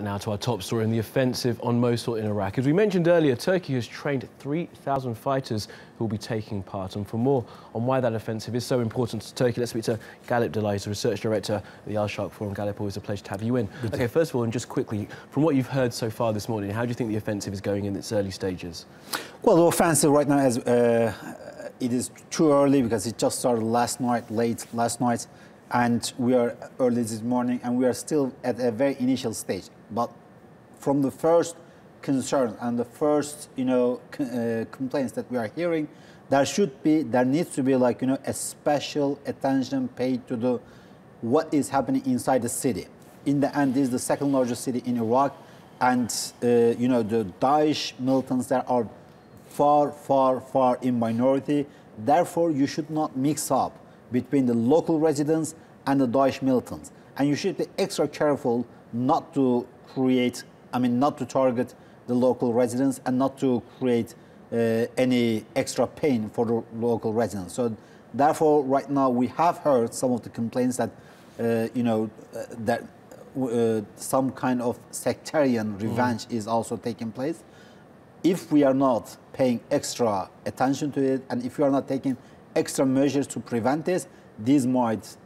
now to our top story in the offensive on Mosul in Iraq. As we mentioned earlier, Turkey has trained 3,000 fighters who will be taking part. And for more on why that offensive is so important to Turkey, let's speak to Galip Dalay, who's the research director at the Al-Sharq Forum. Galip, always a pleasure to have you in. Okay, first of all, and just quickly, from what you've heard so far this morning, how do you think the offensive is going in its early stages? Well, the offensive right now, it is too early because it just started late last night. And we are early this morning, and we are still at a very initial stage. But from the first concern and the first, complaints that we are hearing, there needs to be a special attention paid to what is happening inside the city. In the end, this is the second largest city in Iraq, and the Daesh militants there are far in minority. Therefore, you should not mix up between the local residents and the Daesh militants. And you should be extra careful not to target the local residents and not to create any extra pain for the local residents. So therefore, right now, we have heard some of the complaints that, some kind of sectarian revenge is also taking place. If we are not paying extra attention to it, and if we are not taking extra measures to prevent this, these might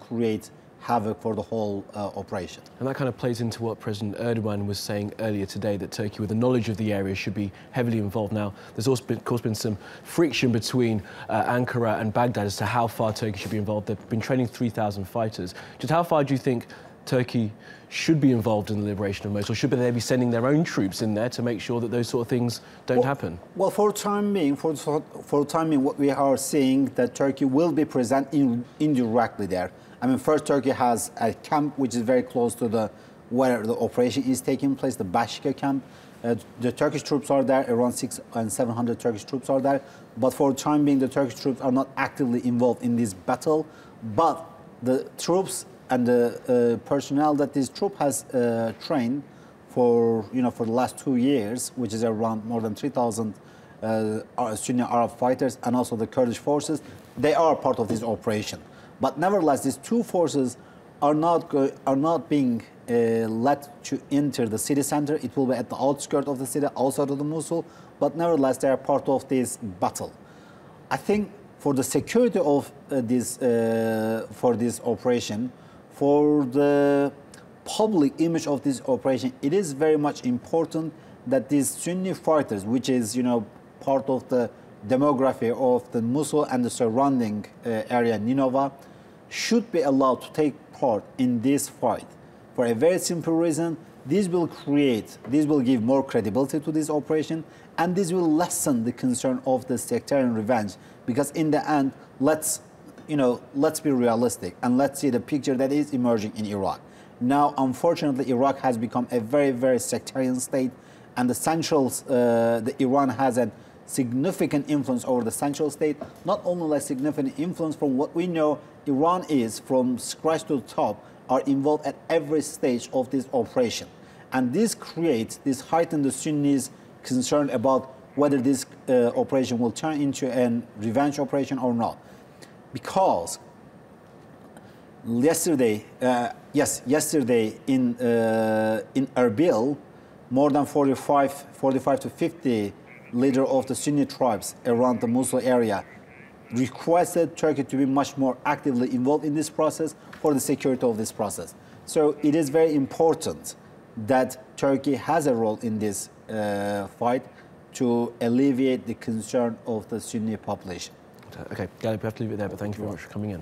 create havoc for the whole operation. And that kind of plays into what President Erdogan was saying earlier today, that Turkey, with the knowledge of the area, should be heavily involved. Now, there's also been, of course, been some friction between Ankara and Baghdad as to how far Turkey should be involved. They've been training 3,000 fighters. Just how far do you think Turkey should be involved in the liberation of Mosul? Should they be sending their own troops in there to make sure that those sort of things don't happen? Well, for the time being, what we are seeing that Turkey will be present indirectly there. I mean, first, Turkey has a camp which is very close to where the operation is taking place, the Bashika camp. The Turkish troops are there, around 600 and 700 Turkish troops are there. But for the time being, the Turkish troops are not actively involved in this battle. But the troops and the personnel that this troop has trained for the last 2 years, which is around more than 3,000 Sunni Arab fighters, and also the Kurdish forces, they are part of this operation. But nevertheless, these two forces are not being let to enter the city center. It will be at the outskirts of the city, outside of the Mosul. But nevertheless, they are part of this battle. I think for the security of this operation, for the public image of this operation, it is very much important that these Sunni fighters, which is part of the demography of the Mosul and the surrounding area, Nineveh, should be allowed to take part in this fight. For a very simple reason, this will give more credibility to this operation, and this will lessen the concern of the sectarian revenge. Because in the end, let's be realistic and let's see the picture that is emerging in Iraq. Now, unfortunately, Iraq has become a very sectarian state, and Iran has a significant influence over the central state. Not only significant influence, from what we know, Iran is, from scratch to the top, are involved at every stage of this operation. And this heightens the Sunnis' concern about whether this operation will turn into a revenge operation or not. Because yesterday in Erbil, more than 45 to 50 leaders of the Sunni tribes around the Mosul area requested Turkey to be much more actively involved in this process for the security of this process. So it is very important that Turkey has a role in this fight to alleviate the concern of the Sunni population. Okay, Galip, we have to leave it there, but thank you very much for coming in.